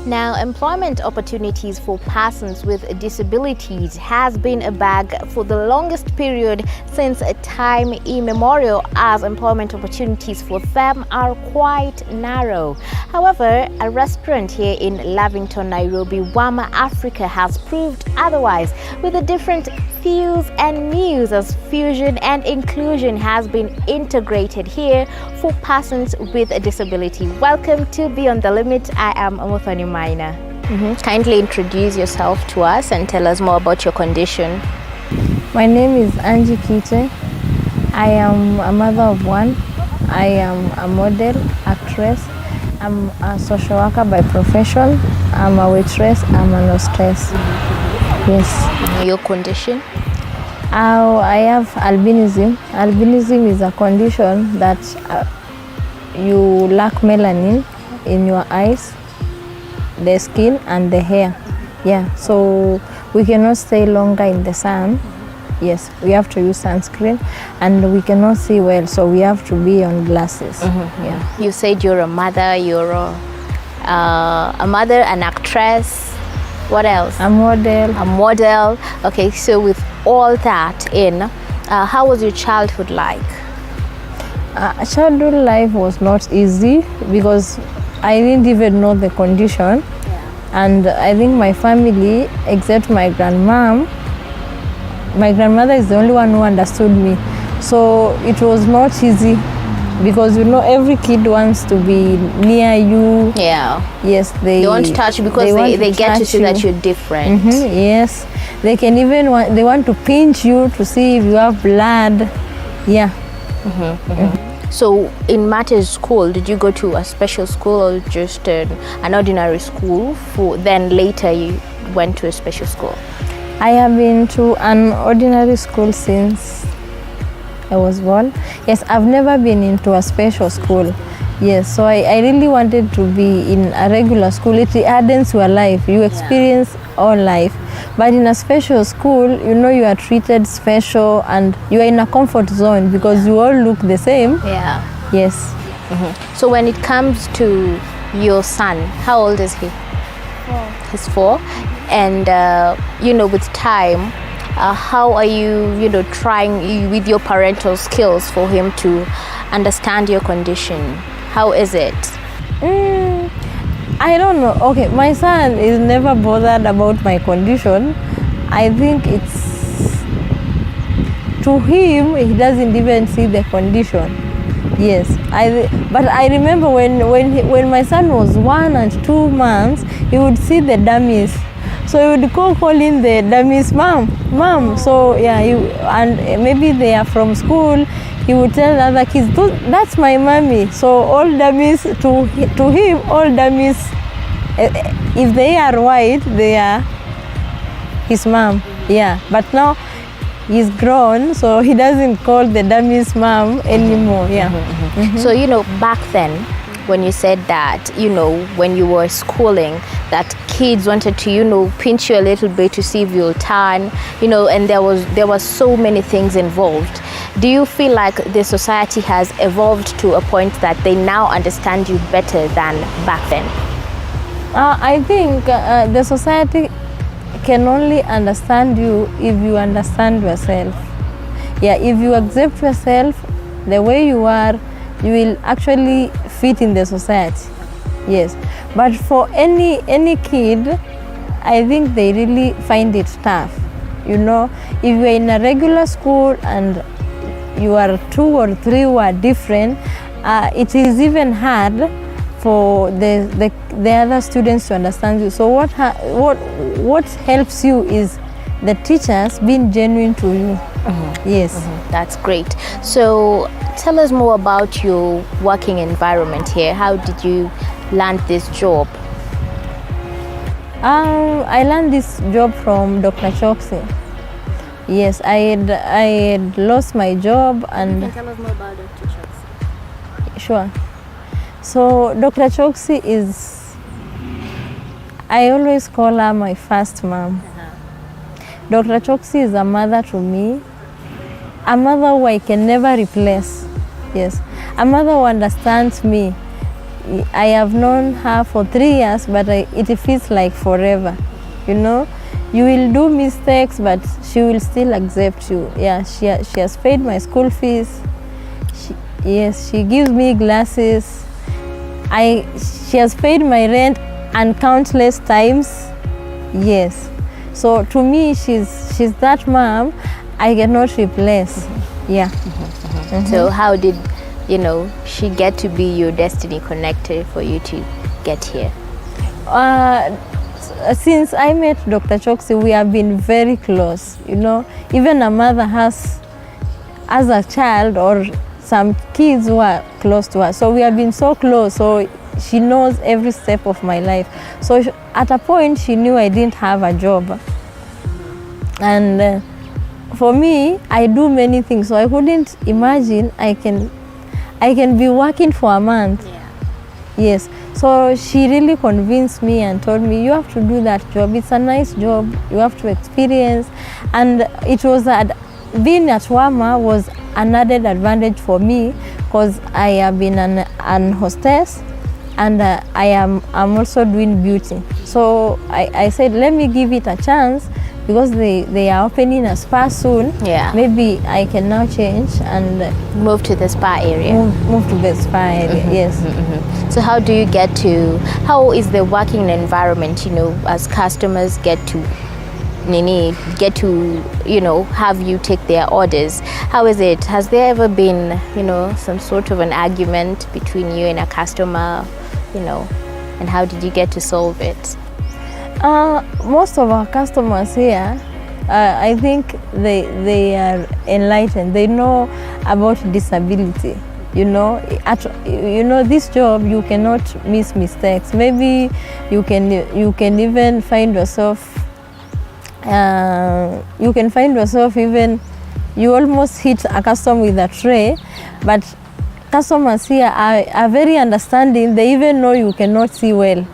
Now, employment opportunities for persons with disabilities has been a bag for the longest period since a time immemorial, as employment opportunities for them are quite narrow. However, a restaurant here in Lavington, Nairobi, WAMA Africa, has proved otherwise, with a different views and news as fusion and inclusion has been integrated here for persons with a disability. Welcome to Beyond the Limit. I am Amathani. Kindly introduce yourself to us and tell us more about your condition. My name is Angie Kite. I am a mother of one. I am a model, actress. I'm a social worker by profession. I'm a waitress. I'm a hostess. Yes. Your condition? I have albinism. Albinism is a condition that you lack melanin in your eyes, the skin and the hair. Yeah, so we cannot stay longer in the sun. Yes, we have to use sunscreen, and we cannot see well, so we have to be on glasses. Yeah. You said you're a mother, you're a mother, an actress. What else? A model. A model. Okay, so with all that in, how was your childhood like? Childhood life was not easy because I didn't even know the condition. And I think my family, except my grandmom, my grandmother is the only one who understood me. So it was not easy because, you know, every kid wants to be near you. Yeah. Yes, they want to touch you because they get to see that you're different. Yes. They can even they want to pinch you to see if you have blood. Yeah. So in Mate's school, did you go to a special school or just an ordinary school? Then later you went to a special school? I have been to an ordinary school since I was born. Yes, I've never been into a special school. Yes, so I really wanted to be in a regular school. It hardens your life. You experience all life. But in a special school, you know, you are treated special and you are in a comfort zone because you all look the same. Yeah. Yes. So when it comes to your son, how old is he? 4. He's 4. And, you know, with time, how are you, trying with your parental skills for him to understand your condition? How is it? I don't know. Okay, my son is never bothered about my condition. I think it's, to him, he doesn't even see the condition. Yes, but I remember when my son was 1 and 2 months, he would see the dummies. So he would go calling the dummies, mom. So yeah, and maybe they are from school. He would tell other kids, that's my mommy. So all dummies, to him, all dummies, if they are white, they are his mom. Yeah, but now he's grown, so he doesn't call the dummies mom anymore. Yeah. So, back then, when you said that, when you were schooling, that kids wanted to, pinch you a little bit to see if you'll turn, and there was so many things involved. Do you feel like the society has evolved to a point that they now understand you better than back then? I think the society can only understand you if you understand yourself. Yeah, if you accept yourself the way you are, you will actually fit in the society. Yes, but for any kid, I think they really find it tough. If you're in a regular school and you are 2 or 3 who are different, it is even hard for the other students to understand you. So what helps you is the teachers being genuine to you. Yes. That's great. So tell us more about your working environment here. How did you land this job? I learned this job from Dr. Choksi. Yes, I had lost my job and... Can you tell us more about Dr. Choksi? Sure. So Dr. Choksi is, I always call her my first mom. Dr. Choksi is a mother to me, a mother who I can never replace. Yes, a mother who understands me. I have known her for 3 years, but it feels like forever. You know, you will do mistakes, but she will still accept you. Yeah, she has paid my school fees. Yes, she gives me glasses. She has paid my rent and countless times. Yes. So to me, she's that mom I cannot replace. Yeah. So how did, she get to be your destiny connector for you to get here? Since I met Dr. Choksi, we have been very close. Even a mother has, as a child, or some kids who are close to her. So we have been so close. So she knows every step of my life. So at a point, she knew I didn't have a job. And for me, I do many things. So I couldn't imagine I can be working for a month. Yeah. Yes. So she really convinced me and told me, you have to do that job. It's a nice job. You have to experience. And it was that being at WAMA was an added advantage for me, because I have been an hostess, and I'm also doing beauty. So I said, let me give it a chance, because they are opening a spa soon. Yeah. Maybe I can now change and move to the spa area. Move to the spa area. Yes. So how is the working environment, as customers get to have you take their orders? How is it? Has there ever been, some sort of an argument between you and a customer, and how did you get to solve it? Most of our customers here, I think they are enlightened. They know about disability. This job, you cannot miss mistakes. Maybe you can even find yourself. Even you almost hit a customer with a tray, but customers here are very understanding. They even know you cannot see well.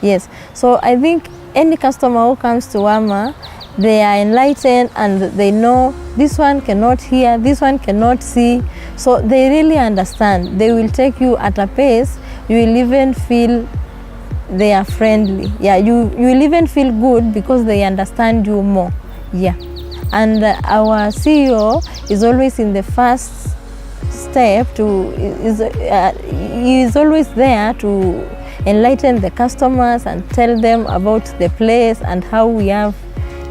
Yes. So I think any customer who comes to WAMA, they are enlightened and they know this one cannot hear, this one cannot see. So they really understand. They will take you at a pace. You will even feel they are friendly. Yeah, you will even feel good because they understand you more. Yeah. And our CEO is always in the first step he is always there to enlighten the customers and tell them about the place and how we have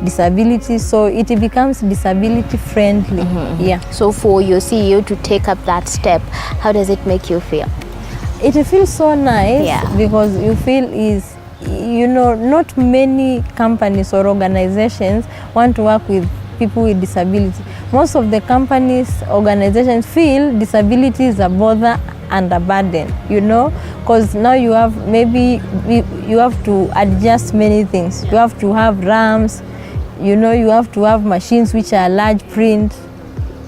disability, so it becomes disability friendly. Yeah. So for your CEO to take up that step, how does it make you feel? It feels so nice. Yeah. Because you feel not many companies or organizations want to work with people with disability. Most of the companies, organizations feel disability is a bother and a burden, because now you have to adjust many things. You have to have ramps, you have to have machines which are large print,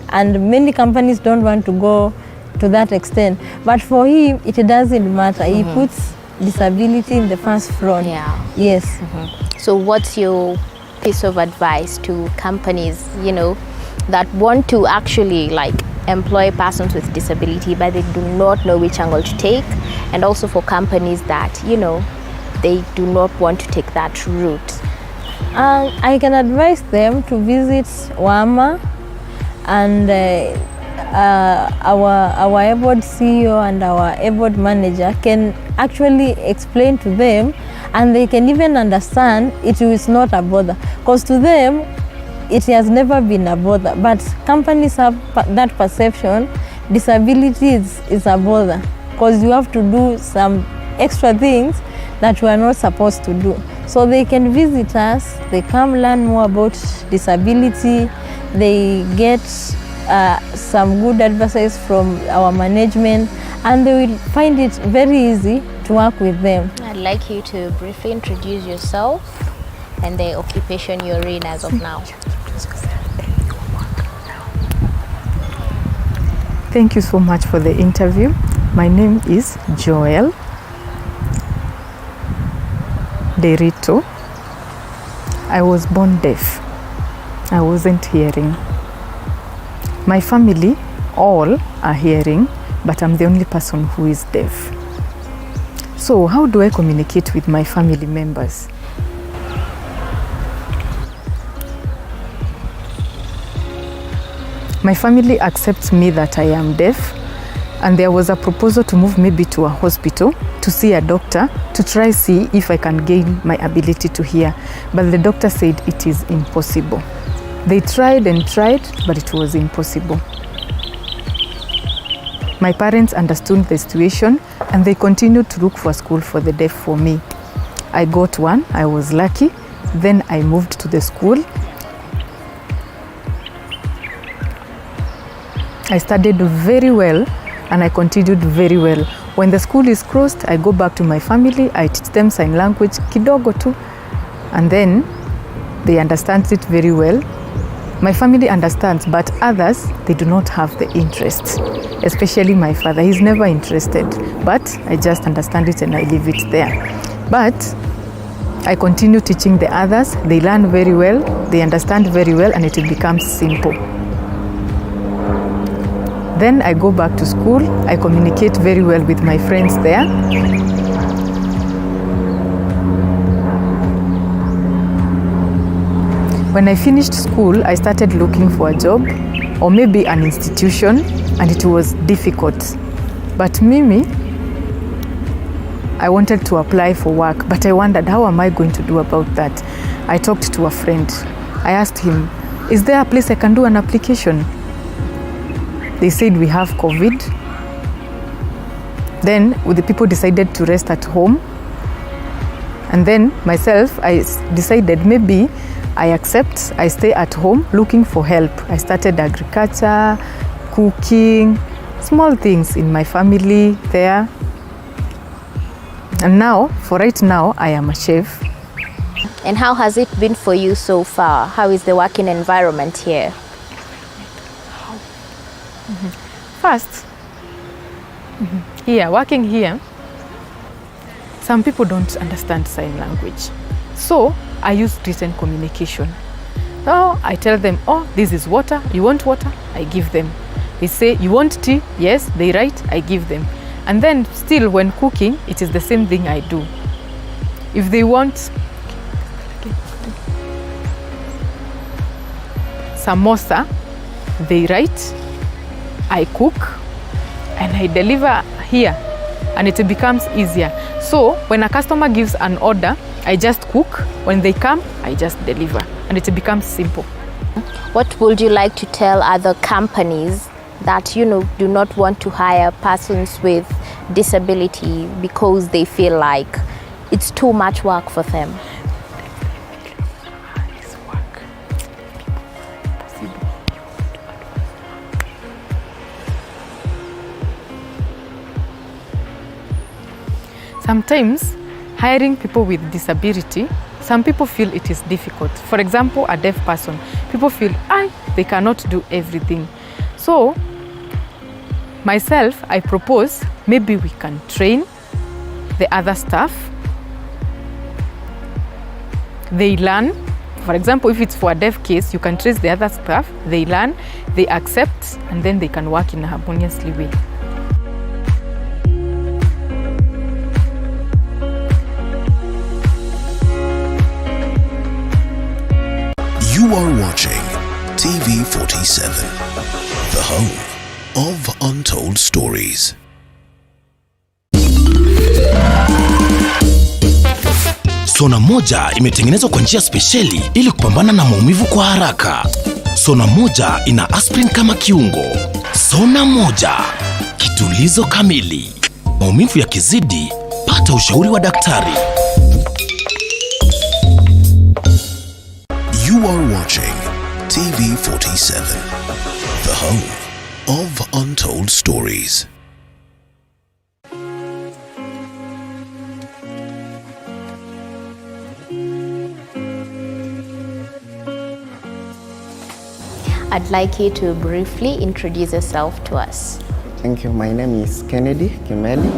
and many companies don't want to go to that extent. But for him, it doesn't matter. He puts disability in the first front. Yeah. Yes. So what's your piece of advice to companies, that want to actually employ persons with disability, but they do not know which angle to take, and also for companies that, they do not want to take that route? I can advise them to visit WAMA, and our airboard CEO and our airboard manager can actually explain to them, and they can even understand it is not a bother, because to them it has never been a bother. But companies have that perception disability is a bother, because you have to do some extra things that you are not supposed to do. So they can visit us, they come learn more about disability, they get some good advice from our management, and they will find it very easy to work with them. I'd like you to briefly introduce yourself and the occupation you're in as of now. Thank you so much for the interview. My name is Joel Derito. I was born deaf. I wasn't hearing. My family all are hearing, but I'm the only person who is deaf. So how do I communicate with my family members? My family accepts me that I am deaf, and there was a proposal to move maybe to a hospital to see a doctor to try see if I can gain my ability to hear. But the doctor said it is impossible. They tried and tried, but it was impossible. My parents understood the situation and they continued to look for a school for the deaf for me. I got one, I was lucky. Then I moved to the school. I studied very well and I continued very well. When the school is closed, I go back to my family, I teach them sign language kidogo tu, and then they understand it very well. My family understands, but others, they do not have the interest, especially my father. He's never interested, but I just understand it and I leave it there. But I continue teaching the others. They learn very well, they understand very well, and it becomes simple. Then I go back to school. I communicate very well with my friends there. When I finished school, I started looking for a job or maybe an institution, and it was difficult. But Mimi, I wanted to apply for work, but I wondered, how am I going to do about that? I talked to a friend. I asked him, is there a place I can do an application? They said we have COVID. Then the people decided to rest at home. And then myself, I decided maybe I accept, I stay at home looking for help. I started agriculture, cooking, small things in my family there. And now, for right now, I am a chef. And how has it been for you so far? How is the working environment here? First, working here, some people don't understand sign language. So I use written communication. So I tell them, oh, this is water. You want water? I give them. They say, you want tea? Yes, they write, I give them. And then still when cooking, it is the same thing I do. If they want samosa, they write, I cook, and I deliver here, and it becomes easier. So when a customer gives an order, I just cook. When they come, I just deliver, and it becomes simple. What would you like to tell other companies that, do not want to hire persons with disability because they feel like it's too much work for them? Sometimes hiring people with disability, some people feel it is difficult. For example, a deaf person, people feel, they cannot do everything. So myself, I propose maybe we can train the other staff. They learn. For example, if it's for a deaf case, you can trace the other staff. They learn, they accept, and then they can work in a harmoniously way. You are watching TV 47, the home of untold stories. Sona moja imetengenezwa kwa njia spesheli ili kupambana na maumivu kwa haraka. Sona moja ina aspirin kama kiungo. Sona moja, kitulizo kamili. Maumivu yakizidi, pata ushauri wa daktari. You are watching TV 47, the home of untold stories. I'd like you to briefly introduce yourself to us. Thank you. My name is Kennedy Kimeli.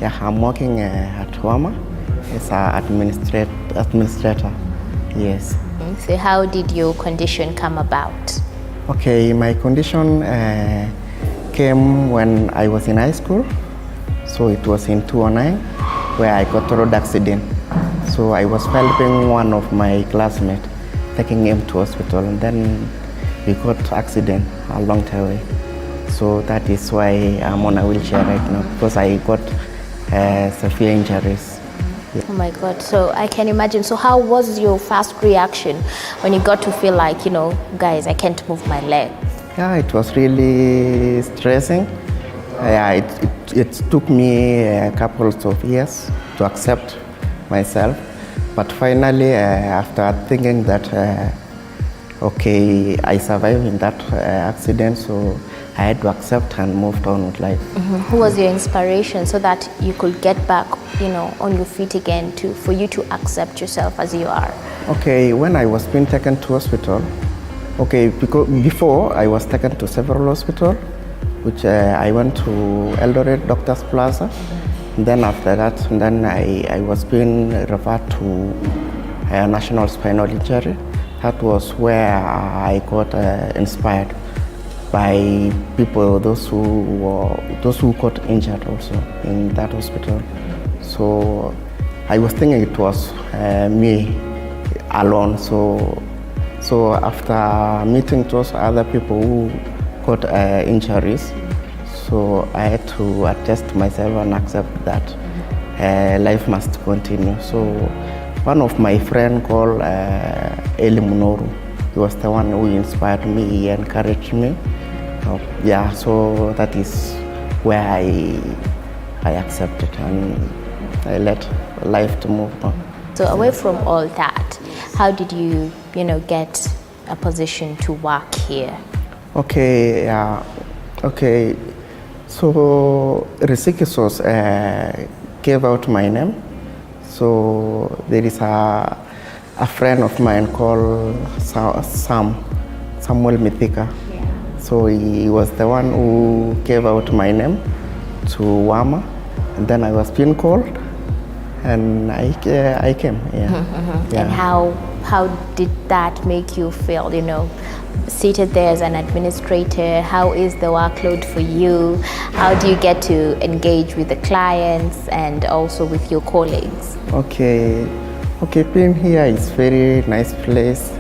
Yeah, I'm working at WAMA as an administrator. Yes. So how did your condition come about? Okay, my condition came when I was in high school. So it was in 2009 where I got road accident. So I was helping one of my classmates, taking him to hospital, and then he got accident along the way. So that is why I'm on a wheelchair right now, because I got severe injuries. Yeah. Oh my God, so I can imagine. So how was your first reaction when you got to feel like, guys, I can't move my leg? Yeah, it was really stressing. Yeah, it took me a couple of years to accept myself. But finally, after thinking that, okay, I survived in that accident, so I had to accept and moved on with life. Who was your inspiration so that you could get back, on your feet again for you to accept yourself as you are? Okay, when I was being taken to hospital, okay, because before I was taken to several hospitals, which I went to Eldoret Doctors Plaza. And then after that, then I was being referred to a national spinal injury. That was where I got inspired by people, those who got injured also in that hospital. So I was thinking it was me alone. So after meeting those other people who got injuries, so I had to adjust myself and accept that life must continue. So one of my friends called Eli Munoru, he was the one who inspired me, he encouraged me. Yeah, so that is where I accepted and I let life to move on. So away from all that, how did you, get a position to work here? Okay, okay. So Resikisos gave out my name. So there is a friend of mine called Samuel Mithika. Yeah. So he was the one who gave out my name to WAMA, and then I was being called, and I came. Yeah. Yeah. And how did that make you feel? Seated there as an administrator, how is the workload for you? How do you get to engage with the clients and also with your colleagues? Okay, being here is very nice place.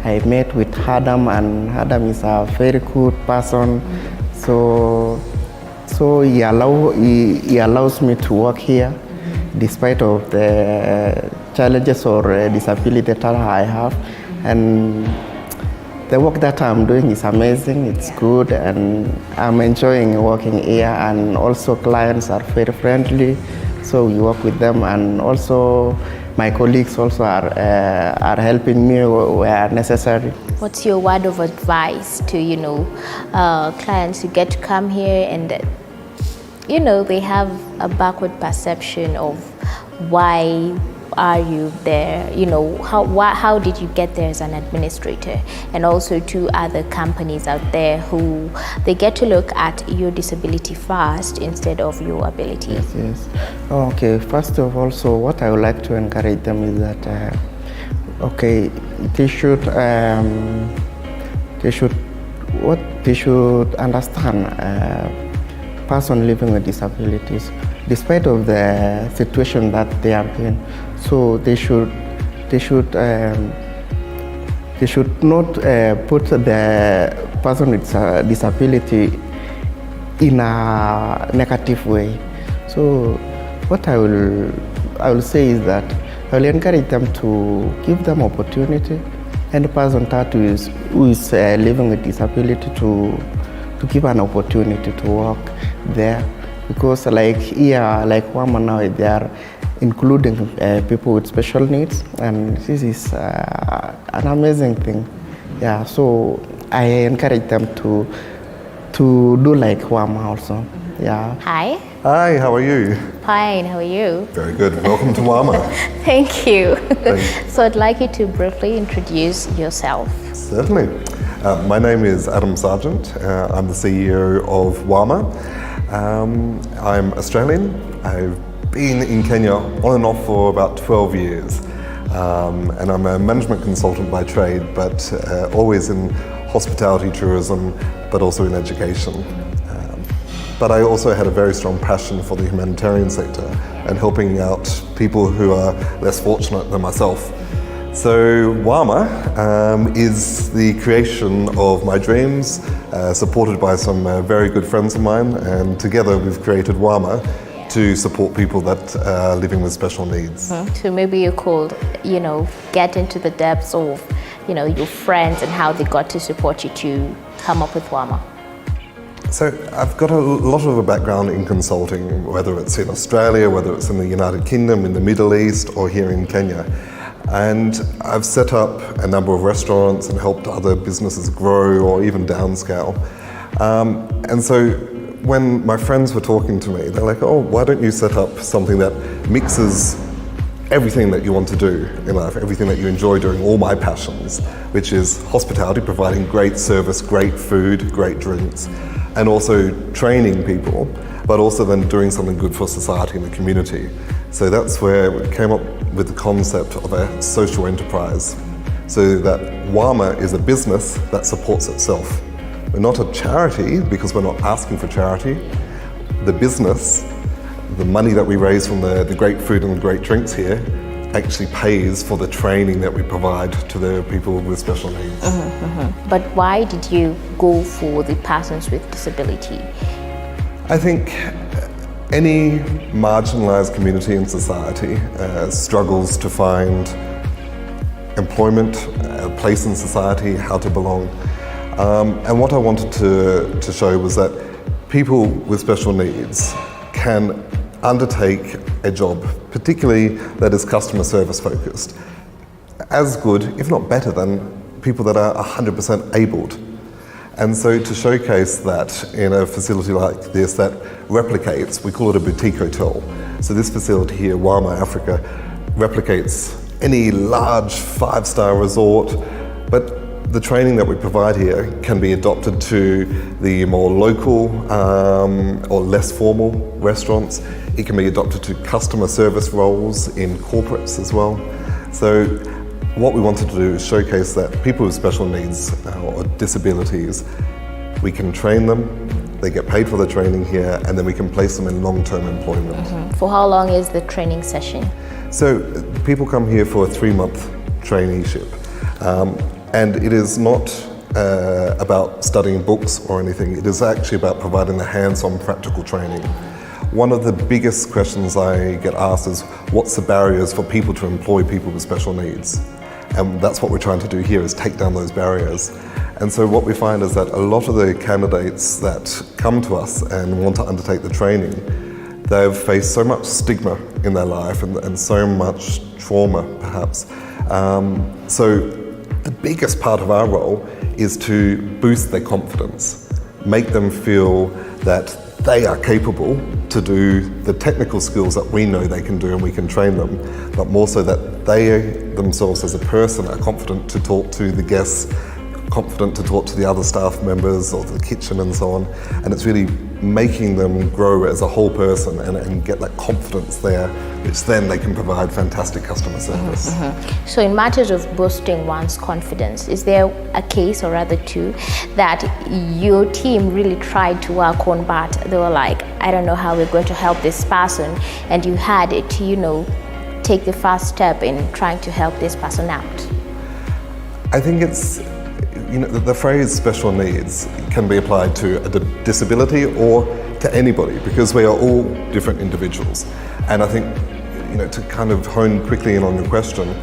I met with Adam, and Adam is a very good person. So he allows me to work here, despite of the challenges or disability that I have. And the work that I'm doing is amazing, it's good, and I'm enjoying working here, and also clients are very friendly, so we work with them, and also my colleagues also are helping me where necessary. What's your word of advice to, clients who get to come here and, they have a backward perception of why are you there? How did you get there as an administrator? And also to other companies out there who they get to look at your disability first instead of your ability. Yes. Okay, first of all, so what I would like to encourage them is that they should understand person living with disabilities, despite of the situation that they are in. So they should not put the person with disability in a negative way. So what I will say is that I will encourage them to give them opportunity, and the person who is living with disability to give an opportunity to work there, because like here, like WAMA now, they are including people with special needs, and this is an amazing thing. Yeah, so I encourage them to do like WAMA also. Yeah. Hi. Hi, how are you? Fine, how are you? Very good. Welcome to WAMA. Thank you. Thanks. So I'd like you to briefly introduce yourself. Certainly. My name is Adam Sargent. I'm the CEO of WAMA. I'm Australian. I've been in Kenya on and off for about 12 years. And I'm a management consultant by trade, but always in hospitality, tourism, but also in education. but I also had a very strong passion for the humanitarian sector and helping out people who are less fortunate than myself. So WAMA is the creation of my dreams, supported by some very good friends of mine, and together we've created WAMA to support people that are living with special needs. So maybe you could, get into the depths of, your friends and how they got to support you to come up with WAMA. So I've got a lot of a background in consulting, whether it's in Australia, whether it's in the United Kingdom, in the Middle East, or here in Kenya. And I've set up a number of restaurants and helped other businesses grow or even downscale. And so when my friends were talking to me, they're like, oh, why don't you set up something that mixes everything that you want to do in life, everything that you enjoy doing, all my passions, which is hospitality, providing great service, great food, great drinks, and also training people, but also then doing something good for society and the community. So that's where we came up with the concept of a social enterprise, so that WAMA is a business that supports itself. We're not a charity because we're not asking for charity. The business, the money that we raise from the great food and the great drinks here, actually pays for the training that we provide to the people with special needs. But why did you go for the persons with disability? I think any marginalised community in society struggles to find employment, a place in society, how to belong. And what I wanted to show was that people with special needs can undertake a job, particularly that is customer service focused, as good, if not better, than people that are 100% abled. And so to showcase that in a facility like this that replicates, we call it a boutique hotel. So this facility here, WAMA Africa, replicates any large 5-star resort, but the training that we provide here can be adopted to the more local or less formal restaurants. It can be adopted to customer service roles in corporates as well. So what we wanted to do is showcase that people with special needs or disabilities, we can train them, they get paid for the training here, and then we can place them in long-term employment. For how long is the training session? So people come here for a 3-month traineeship. And it is not about studying books or anything. It is actually about providing the hands-on practical training. One of the biggest questions I get asked is, what's the barriers for people to employ people with special needs? And that's what we're trying to do here, is take down those barriers. And so what we find is that a lot of the candidates that come to us and want to undertake the training, they've faced so much stigma in their life and so much trauma, perhaps. So the biggest part of our role is to boost their confidence, make them feel that they are capable to do the technical skills that we know they can do and we can train them, but more so that they themselves as a person are confident to talk to the guests, confident to talk to the other staff members or the kitchen and so on. And it's really making them grow as a whole person and get that confidence there, which then they can provide fantastic customer service. So in matters of boosting one's confidence, is there a case or rather two that your team really tried to work on, but they were like, I don't know how we're going to help this person, and you had to, take the first step in trying to help this person out? I think it's, the phrase special needs can be applied to a disability or to anybody, because we are all different individuals. And I think, to kind of hone quickly in on your question,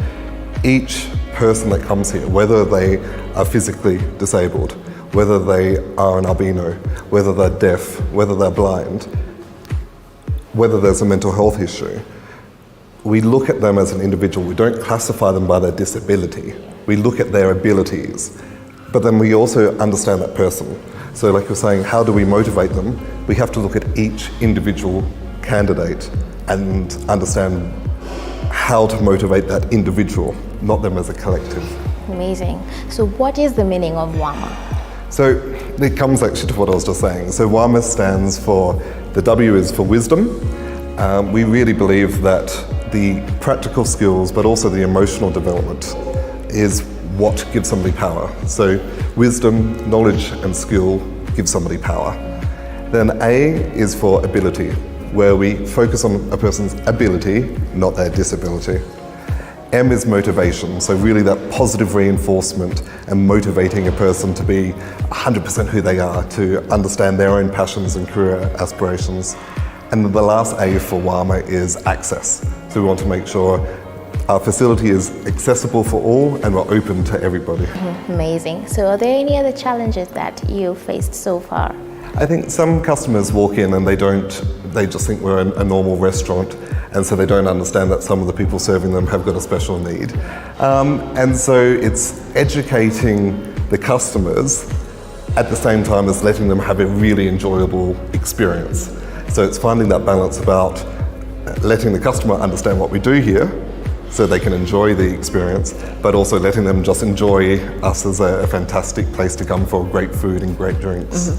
each person that comes here, whether they are physically disabled, whether they are an albino, whether they're deaf, whether they're blind, whether there's a mental health issue, we look at them as an individual. We don't classify them by their disability. We look at their abilities. But then we also understand that person. So like you're saying, how do we motivate them? We have to look at each individual candidate and understand how to motivate that individual, not them as a collective. Amazing. So what is the meaning of WAMA? So it comes actually to what I was just saying. So WAMA stands for, the W is for wisdom. We really believe that the practical skills, but also the emotional development is what gives somebody power. So wisdom, knowledge and skill give somebody power. Then A is for ability, where we focus on a person's ability, not their disability. M is motivation, so really that positive reinforcement and motivating a person to be 100% who they are, to understand their own passions and career aspirations. And then the last A for WAMA is access. So we want to make sure our facility is accessible for all and we're open to everybody. Amazing. So are there any other challenges that you faced so far? I think some customers walk in and they just think we're a normal restaurant, and so they don't understand that some of the people serving them have got a special need. And so it's educating the customers at the same time as letting them have a really enjoyable experience. So it's finding that balance about letting the customer understand what we do here so they can enjoy the experience, but also letting them just enjoy us as a fantastic place to come for great food and great drinks.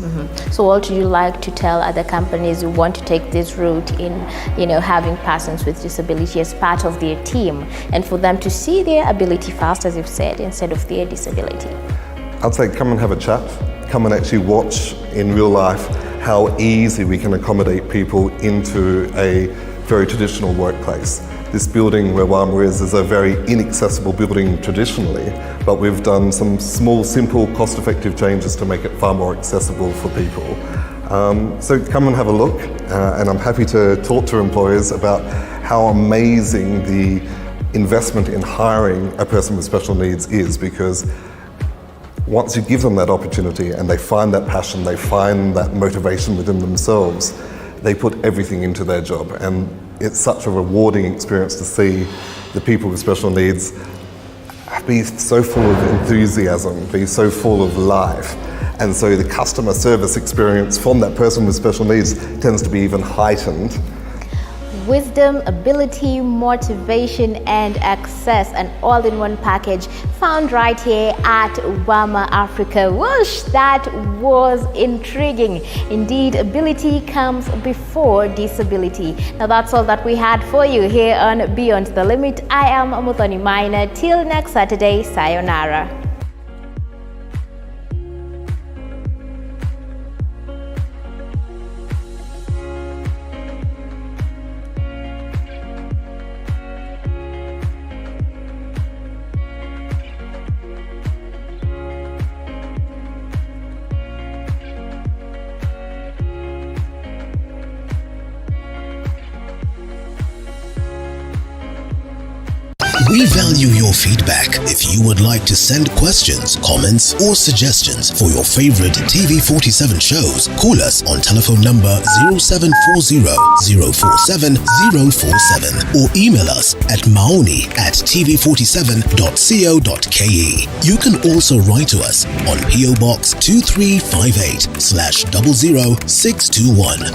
So what do you like to tell other companies who want to take this route in, having persons with disability as part of their team, and for them to see their ability first, as you've said, instead of their disability? I'd say come and have a chat. Come and actually watch in real life how easy we can accommodate people into a very traditional workplace. This building where WAMA is a very inaccessible building traditionally, but we've done some small, simple, cost-effective changes to make it far more accessible for people. So come and have a look, and I'm happy to talk to employers about how amazing the investment in hiring a person with special needs is, because once you give them that opportunity and they find that passion, they find that motivation within themselves, they put everything into their job. And it's such a rewarding experience to see the people with special needs be so full of enthusiasm, be so full of life. And so the customer service experience from that person with special needs tends to be even heightened. Wisdom, ability, motivation, and access, an all-in-one package found right here at WAMA Africa. Whoosh, that was intriguing. Indeed, ability comes before disability. Now that's all that we had for you here on Beyond the Limit. I am Amathani Minor. Till next Saturday, sayonara. We value your feedback. If you would like to send questions, comments, or suggestions for your favorite TV47 shows, call us on telephone number 0740-047-047 or email us at maoni@tv47.co.ke. You can also write to us on PO Box 2358/00621